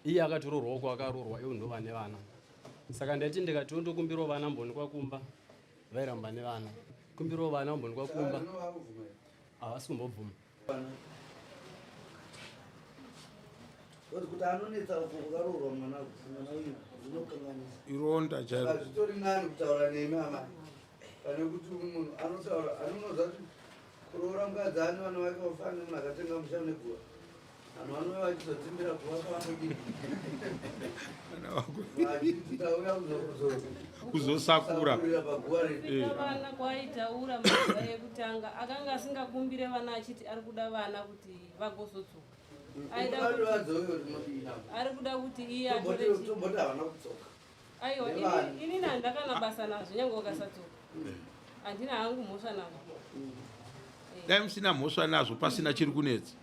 iye akatororwa uko akarorwa iwo ndova nevana. Saka ndati ndikati ndokumbirawo vana mboni kwakumba vairamba nevana. Kumbirawo vana mboni kwakumba havasi kumbobvuma. Kuti anonetsa kukarorwa mwana uyu zvinokanganisa. Ironda chairo. Azvitori nani kutaura nemi amai. Pane kuti munhu anotaura anonoza kuti kuroora mukadzi ane vana vake vafanira munhu akatenga musha neguva. Vanhu vanova vachizodzimbira guva pavanodii. Vachitauya kuzosakura. Vana kwaitaura mazuva ekutanga akanga asingakumbire vana achiti ari kuda vana kuti vagozotsuka. Ari kuda kuti iye aiwa ini ndakana basa nazvo nyange ukasatsuka. Handina hangu mhosva nazvo. Dai musina mhosva nazvo pasina chiri kunetsa.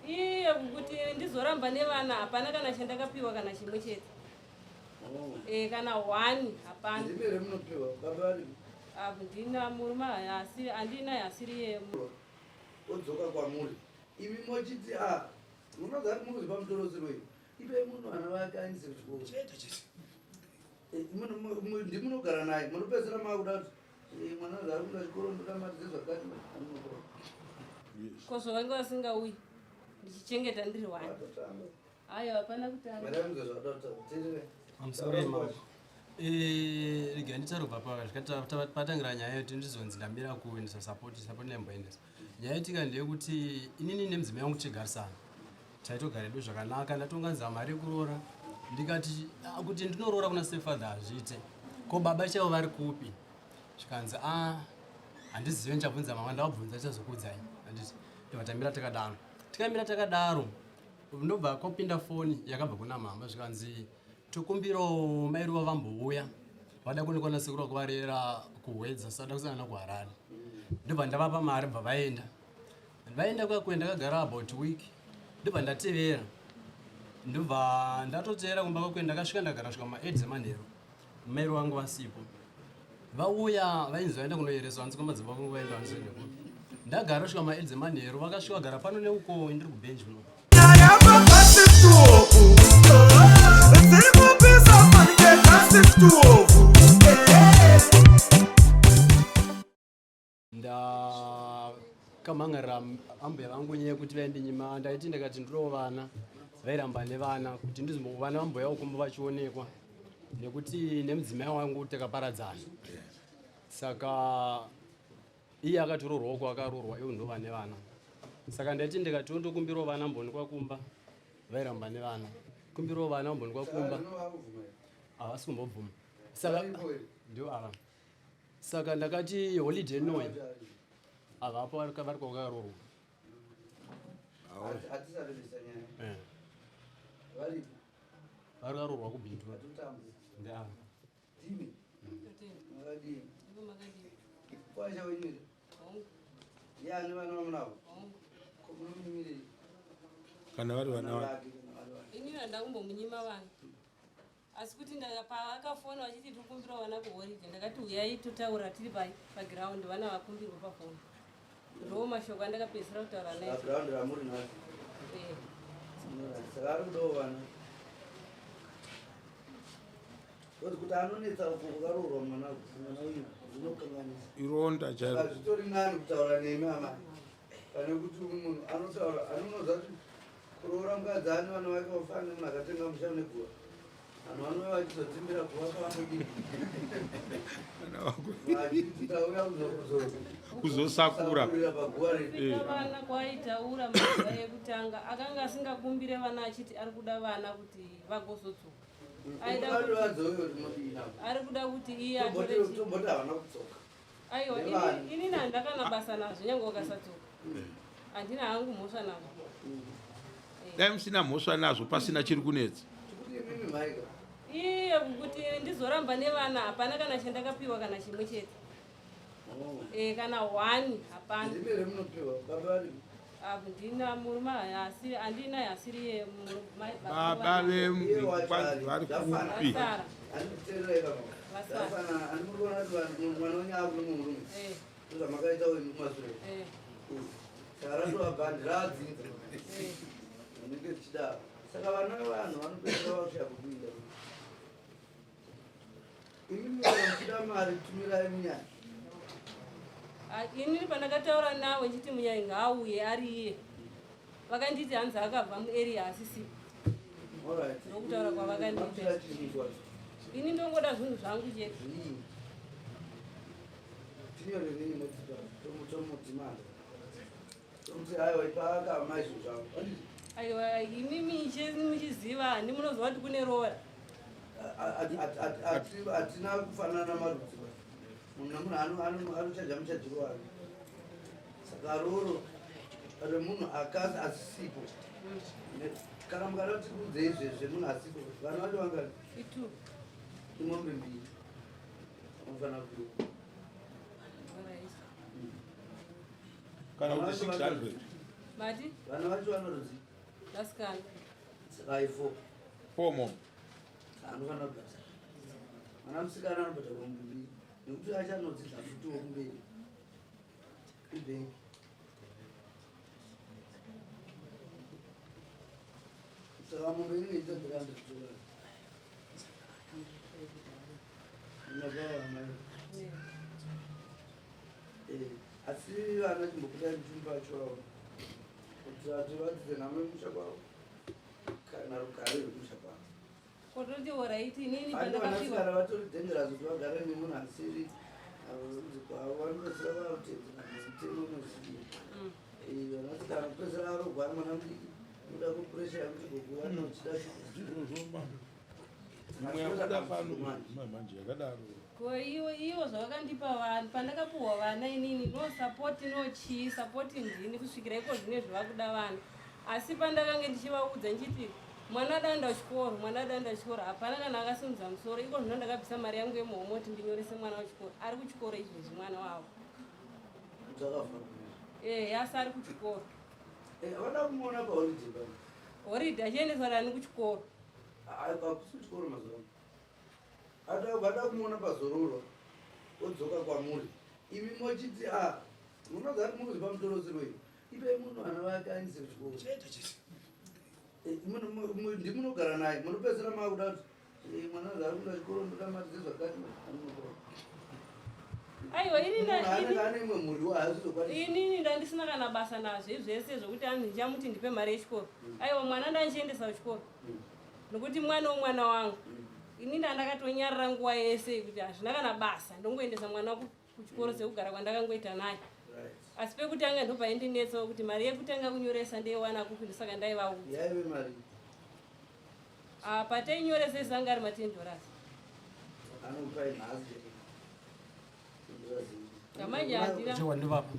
Iye kuti ndizoramba nevana hapana kana chandakapiwa kana chimwe chete. Kana 1 hapana. Ndina murume handina yasiri yemu. Odzoka kwamuri. Imi mochiti munoziva kuti muri pamusoro sirwei. Ipe munhu vana vake aendese kuchikoro. Ndimunogara naye munopedzisira makuda kuti mwana zari kuenda chikoro ndoda mati zvakati. Kozvo vange vasingauyi ndichichengeta ndiri 1. Haiwa hapana kutanga. Rega ndicharobva patangira nyaya yekuti ndizonzi ndamira kuendesa support nemboendesa. Nyaya yetika ndeyekuti inini nemudzimai wangu tichigarisana taitogara edu zvakanaka. Ndatonganza mari yekuroora ndikati kuti ndinoroora kuna stepfather hazviite. Ko baba chavo vari kupi? Zvikanzi handizive ndichabvunza mama ndavabvunza chichazokuudzai. Handiti ndikatamira takadaro. Tikamira takadaro ndobva kwapinda foni yakabva kuna mama zvikanzi tokumbirawo mai ruva vambouya vada kundikona sekuru kuvarera kuhwedza sada kusangana kuHarare. Ndobva ndavapa mari bva vaenda. Vaenda kwakuenda kagara about week. Ndobva ndatevera. Ndobva ndatotevera kumba kwakuenda kasvika ndagara svika ma8 dzemanheru. Mai vangu vasipo. Vauya vainzi vaenda kunoyereswa hanzi kwamadzimba kwangu vaenda hanzi ndeko. Ndagara svika ma8 dzemanheru vakasvika gara pano neuko ndiri kubench kuno. Ndakamhangarira ambuya vangu nyaya yekuti vaindinyima. Ndaiti ndikati ndiriwo vana vairamba nevana kuti ndizombovana vambuya vokumba vachionekwa nekuti nemudzimai wangu takaparadzana. Saka iye akatororwa uko akarorwa iwo ndova nevana. Saka ndaiti ndikati ndokumbirawo vana mboni kwakumba vairamba nevana. Kumbirawo vana mboni kwakumba havasi kumbobvuma. Saka ndio ava. Saka ndakati holiday noyi avapo vari kwakarorwa. Vari karorwa kubhintu. Ndia. Kana vari vana inini handakumbomunyima vanhu asi kuti pavakafona vachiti tikumbira vana kuhoride ndakati uyai totaura tiri pagiraundi vana vakumbirwa pafoni. Ndoo mashoko andakapedzisira kutaura naye. Kuti anonetsa kukarorwa mwana uyu zvinokanganisa. Ironda chairo. Azvitori nani kutaura nemi amai. Pane kuti munhu anotaura anonoza kuti kuroora mukadzi ane vana vake vafanira munhu akatenga musha neguva. Vanhu vanova vachizodzimbira guva pavanodii. Vachitauya kuzosakura. Vana kwaitaura mazuva ekutanga akanga asingakumbire vana achiti ari kuda vana kuti vagozotsuka. Ari kuda kuti iye aiwa ini ndakana basa nazvo nyange ukasatsuka. Handina hangu mhosva nazvo. Dai musina mhosva nazvo pasina chiri kunetsa. Iye kuti ndizoramba nevana hapana kana chandakapiwa kana chimwe chete. Kana 1 hapana. Ndina murume handina yasiri baba vemukwadzi vari kupi. Saka saka vana vanhu vanopedzera vakusha kupinda imi muchida mari tumirai munyaya inini pandakataura navo nchiti munyai ngaauye ari iye vakanditi hanzi akabva muarea asisipo nokutaura kwavakandiita ini ndongoda zvinhu zvangu chete aiwa imi mishe muchiziva handi munoziva kuti kune roora hatina kufanana marudzi munhu nemunhu anochaja muchajiro wake saka roro remunhu akazi asisipo kana mukada kuti kudze izvezve munhu asipo vana vacho vangani itu imwombe mbiri anofanira kuyo kana kuti 600 mati vana vacho vanorudzi dasikana saka i4 4 anofanira kubata mwana musikana anobata kwombe mbiri nekuti achanodzidza futi wokumberi ibhengi saka munhu inenge ichitadzira ndikutora inobavaamai asi vana chimbokudai muchumi pacho kuti vati vadzidze nhamo yemusha kwavo kana rugare rwemusha kwavo kototi oraiti inini vanasikana vatori dhenjera kuti vagare nemunhu asiri kwavo vanopedzera vautedzera mutemo unoziva vanasikana kupedzera arogwara mwana mudiki unoda kupuresha yakuti gokuwana uchida manje yakadaro iwo zvavakandipa vanhu pandakapuhwa vana inini no sapoti no chii sapoti ndini kusvikira iko zvine zvevakuda vanhu asi pandakange ndichivaudza nchiti mwana daenda chikoro mwana daenda chikoro hapana kana akasimudza musoro iko zvino ndakabvisa mari yangu yemuhomoti ndinyorese mwana wachikoro ari kuchikoro izvezvi mwana wavo asi ari kuchikoro vada kumuona paholidhe pa horidhe achiendeswa rani kuchikoro akusi kuchikoro mazuva vada kumuona pazororo odzoka kwamuri imi mochiti munoza ari munozi pamudorosero iyi ipe munhu ana vake aindise kuchikoro ndimunogara naye munopedzera makuda kuti mwana zari kuda chikoro ndoda matize zvakati aiwa anemwe mhuri waazvizokwanisa inini ndandisina kana basa nazvo izvese zvokuti ani ndichamuti ndipe mari yechikoro aiwa mwana ndandichiendesa kuchikoro nokuti mwana womwana wangu ini ndandakatonyarira nguva yese kuti hazvina kana basa ndongoendesa mwana kuchikoro sekugara kwandakangoita naye asi pekuti anga ndopaindinetsawo kuti mari yekutanga kunyoresa ndeiwana kupi ndosaka ndaivaudza yaive mari patainyoresa isanga ari $10 anopai nhasi kamanje handina ndivapa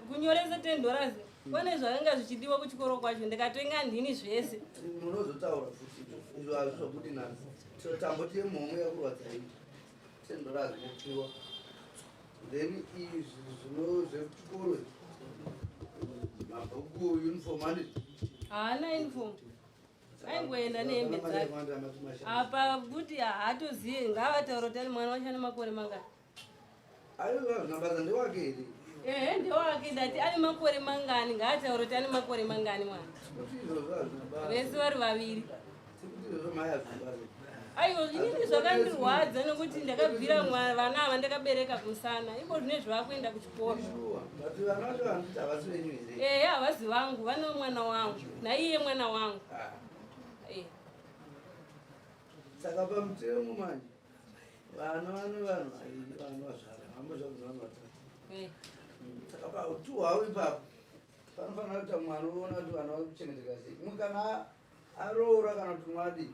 kunyoresa $10 kone zvakanga zvichidiwa kuchikoro kwacho ndikatoinga ndini zvese munozotaura futi izvo hazvizvokudi nhasi tamboti yemhomwe yakurwadzai $10 nopiwa then izvi zvino zvechikoro mabhuku uniform andi haana uniform aingoenda nehembe dzake apa kuti haatozive ngavataura kuti ani mwana wacho ane makore mangani aiwa zvinabasa ndewake here ndewake dati ane makore mangani ngaataura kuti ane makore mangani mwana vese vari vaviri aiwa inini zvakandirwadza nokuti ndakabvira vana ava ndakabereka kumusana iko zvine zvavakuenda kuchikoro havazi vangu vane mwana wangu naiye mwana wangu saka pamutemo manje vana vane vanhu vazvara ambozvakuzavatatu saka pautu hwavo ipapo panofanira kuita mwana uona kuti vana vakuchengeteka sei imwe kana aroora kana kuti mwadi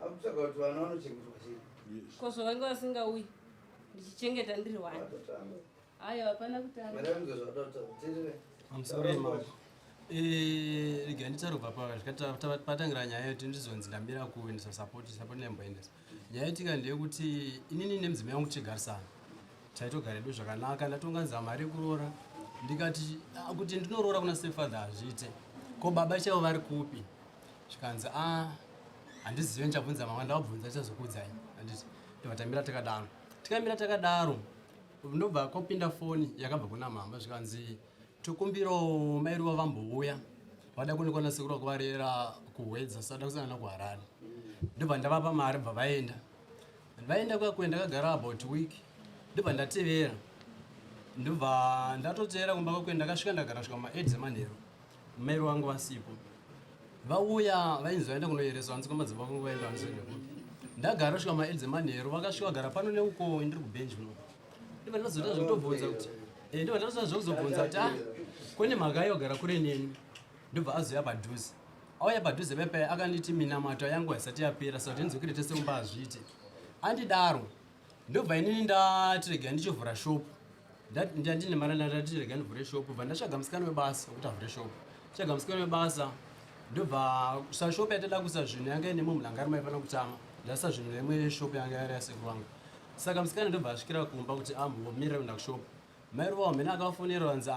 akutsvaga kuti vana vanochengetwa sei kozvo vange vasingauyi ndichichengeta ndiri wani haya hapana kutanga maraimdzo zvada kutaura pamusoro emako rega nditarubva patangira nyaya yoti ndizonzi ndambira kuendesa sapoti nemboendesa nyaya yetika ndeyekuti inini nemudzimai wangu tichigarisana taitogara edu zvakanaka ndatonganza mari yekuroora ndikati kuti ndinoroora kuna stepfather hazviite ko baba chavo vari kupi zvikanzi handizive nichabvunza mama ndavabvunza chazokuudzai handiti ndovatambira takadaro tikamira takadaro ndobva kwapinda foni yakabva kuna mama zvikanzi tokumbirawo mai ruva vambouya vada kunokona sekuru vakuvarera kuhwedza sada kusangana kuharare ndobva ndavapa mari bva vaenda kwakwenda kagara about week ndobva ndatevera ndobva ndatotevera kumba kwakwenda ndakasvika ndagara svika ma8 dzemanheru mai vangu vasipo vauya vainzi vaenda kunoyereswa hanzi kwamadzimba vangu vaenda hanziende kupi ndagara svika ma8 dzemanheru vakasvika vagara pano neuko ndiri kubenji uno ndobva ndazota zvokutobvunza kuti ndobva ndazota zvokuzobvunza kuti kune mhaka yogara kure neni ndobva azoya padhuze auya padhuze pepe akanditi minamato yangu haisati yapera saka ndinzokire tese kumba azviite andidaro ndobva inini ndatirega ndichovhura shopu ndine mari ndatirega ndivhure shopu bva ndatsvaga musikana webasa kuti avhure shopu tsvaga musikana webasa ndobva sashopu yatada kuisa zvinhu yanga ine mumulangari maifana kutama ndasa zvinhu nemwe shopu yanga yari yasekuru vangu saka musikana ndobva asvikira kumba kuti ambomirira kuenda kushopu mai ruva wamene akafonera wanzi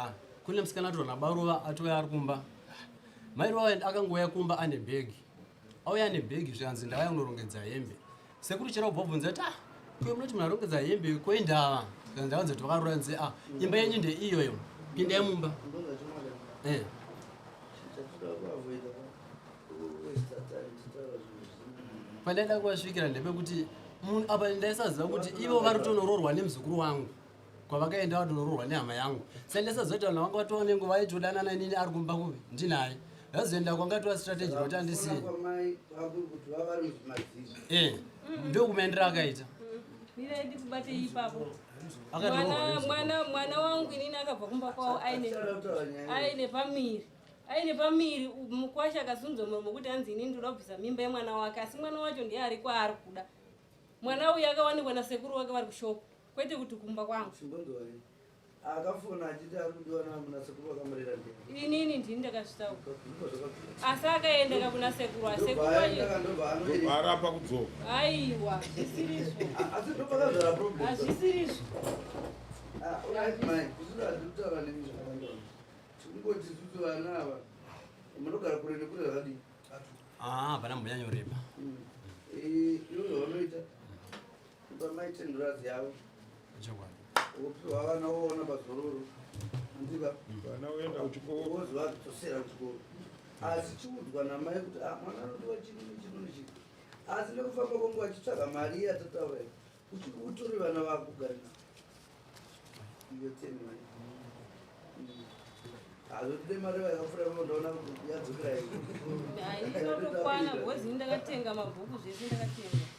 kune musikana atorona baruva atoya ari kumba mai ruva akangouya kumba ane bhegi auya ane bhegi zvanzi ndavaya kunorongedza hembe sekuru chera kubva bvunza kuti kuyo munoti munarongedza hembe koindava ndavanza kuti vakarora nzi imba yenyu ndeiyoyo pindai mumba pandaida kuvasvikira ndepekuti apa ndaisaziva kuti ivo vari kutonororwa nemuzukuru wangu kwavakaenda vatonoroorwa nehama yangu sai ndaisaziva kuti vanhu vangu vatova nenguva vaitodanana inini ari kumba kuve ndinaye ndazoenda kwangatova strategy kuti andisiye ndokumaendera akaita ndiraidi kubate ipapo mwana wangu inini akabva kumba kwavo aine pamiri mukwasha akazunza muromo kuti hanzi inini ndoda kubvisa mimba yemwana wake asi mwana wacho ndiye ari kwaari kuda mwana uyu akawanikwa nasekuru wake vari kushopu kwete kuti kumba kwangu akafona achiti ari kudiwana munasekuru vakamurera inini ndini ndakazvitauka asi akaendeka kuna sekuru arapa kudzoka aiwa zvisirizvo asi ndopakazvara problem hazvisirizvo kutaura nemi zvakandona tikungoti sutu vana ava munogara kure nekure zvakadii hapana mbonyanyoreba iyo zvavanoita pamaitendurazi yavo upiwa vana voona pazororo andika vana voenda kuchikoro vozi vadzosera kuchikoro asi chiudzwa namai kuti mwana anodiwa chini nechini asi nekufamba kwangu vachitsvaga mari yatataura utori vana vako kugarina iyo teni mai hazotide mari vakafura vanondaona kuti yadzokera hainotokwana bhozi ndakatenga mabhuku zvese ndakatenga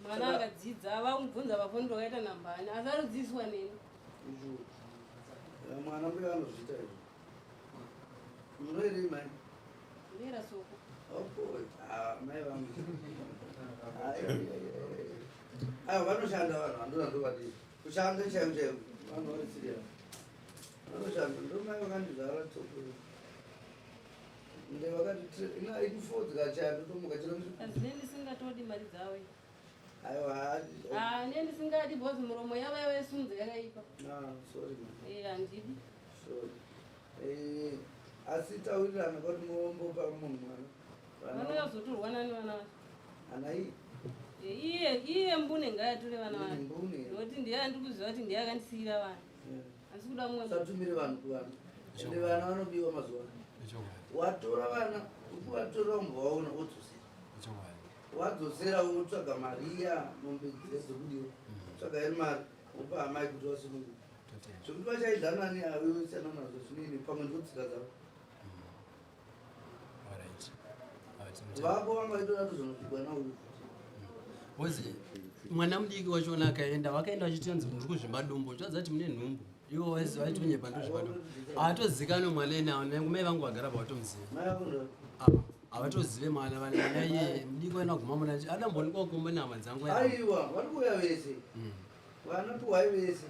mwana akadzidza vamubvunza vafundiro vakaita nambani asi anodzidziswa neni mwana mbuya vanozviita izvo munoerei mai ndera soko mai vangu aiwa vanoshanda vanhu handona ndovadii kushanda chaimo chaimo vanhu varisirira vanoshanda ndomai vakandizara toko nde vakati ikufodzi tomuka asi nendisingatodi mari dzavo aiwa nendisingadi bhozi muromo yava yavesunza yakaipa sorry handidi sorry asi taurirana kuti muombopa munhu mwana vanoyazotorwa nani vana vacho ana iye mbune ngaatore vana vacho mbune nokuti ndiye andiri kuziva kuti ndiye akandisiyira vanhu asi kuda mumwe satumire vanhu kuvanhu ende vana vanobiwa mazuva watora vana ukuvatora umbwa waona wodzosera wadzosera wotsvaga mariya mombe dzekudiwa tsvaga iri mari upa amai kuti wasununguka zvokuti vachaidhanani avevesana nazvo zvinini pamwe ndotsika dzavo vako vanga vaitoda tozonozvigwa nauyu ozi mwana mudiki wachona akaenda vakaenda vachitonzi ndiri kuzvimadumbu chadza kuti mune nhumbu ivo vaitonyepa ndozvimadumbu haatozikane mwana enao mai vangu vagara pavatomuziva havatozive mwana vana iye mudiki waina kuguma muna adambonikwa kumba nehama dzangu aiwa vari kuuya vese vana tuwai vese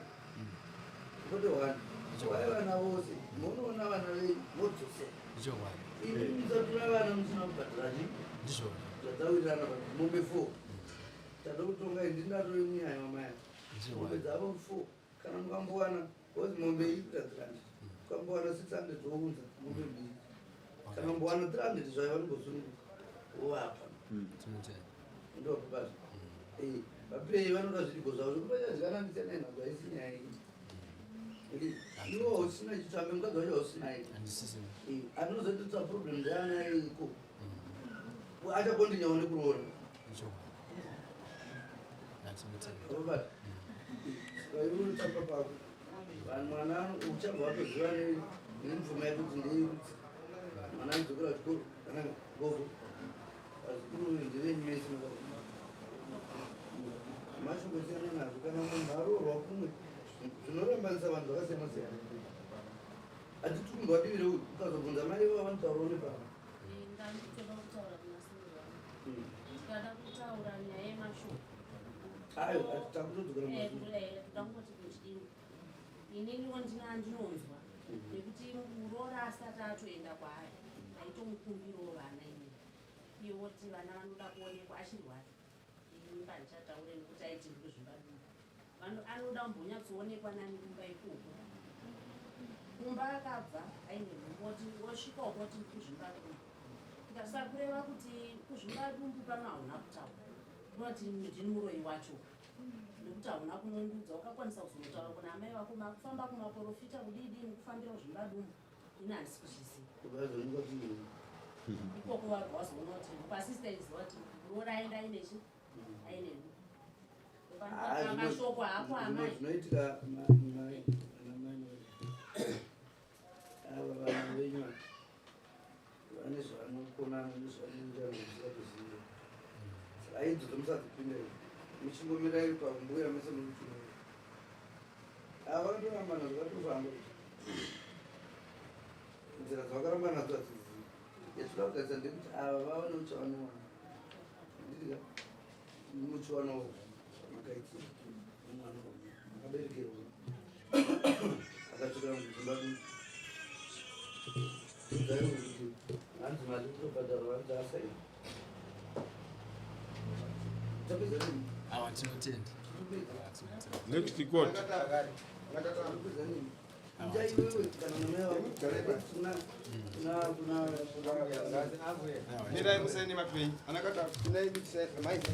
kote wani tuwai vana vose munoona vana venyu vodzosera ndichokwadi ini musatura vana musina kubhadhira chii ndizvo zvatawirirana mombe 4 tada kutonga indindato yemunyaya mamaya mombe dzavo 4 kana mukambowana kozi mombe iri kutadzirandi ukambowana 600 wounza mombe 2 kana mbowana 300 zvayo vanongosununguka wovapa ndopapazo vapei vanoda zvidigo zvavo zvekuti vachazvikanandisa nenhamba isi nyaya iyi iwo usina chitambe mukadzi wacho usinayi handisisina anozotitsa problem ndeana iko achakondinyao nekuroora ichokwadi iurotamba pako mwana uchabva watoziva nemvumo yakuti ndeirutsi mwana aidzokera chikoro kana gogo azikuru ndevenyumesi mashoko siyana nazvo kana munhu aroorwa kumwe zvinorambanisa vanhu vakasiyana siyana hatiti kunge wadivire ukazobvunza mai vava vanotaurawo nepava ndanditoda kutaura kuna sungurwa tikada kutaura nyaya yemashoko ayo takutodzokera toda kungoti kuchidini ininiwo ndinonzwa nekuti muroora asati atoenda kwaari aitomukumbirawo vana ine iwoti vana vanoda kuonekwa achirwara imba ndichataure nekuti aiti kuzvimbaduu anoda kumbonyatsoonekwa nani kumba ikoko kumba akabva aine mumoti wosvika ukoti kuzvimbaduu tikasakureva kuti kuzvimbadumbu pano hauna kutaura unoti ndini muroyi wacho nekuti hauna kunondudza ukakwanisa kuzotaura kuna amai vako makufamba kumaprofita kudidi nekufambira kuzvimbadumbu ini handisi kuzviziva ikoko varwa wazoona kuti pasistaizi wati muroora aenda ainechi aine mashoko ako amai zvinoitika ava vana venyu vane zvavanokonana nezvanoita nezvisatoziva saka aidzo dzomusadzipinda muchingomirairi pambuya mese mukutumira ava vakatorambana zvakatofamba nzira dzavakaramba nadzo hadzizivi yatoda kugarisa ndekuti ava vava neuchavanowana nditika muchiwanawo makaiti mwana akaberekerwa akasvikira muzimbabwe kuti hanzi mari kutobhadharwa vanzi asaina tapedza nini awa tinotenda Next court. tapedza nini njaiwewe kana mumea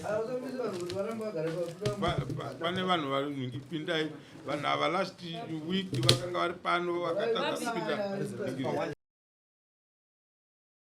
ausamisa vanhu kuti varamba vagare Pane vanhu vari vanhu ava last week vakanga vari pano vakatadza kupinda.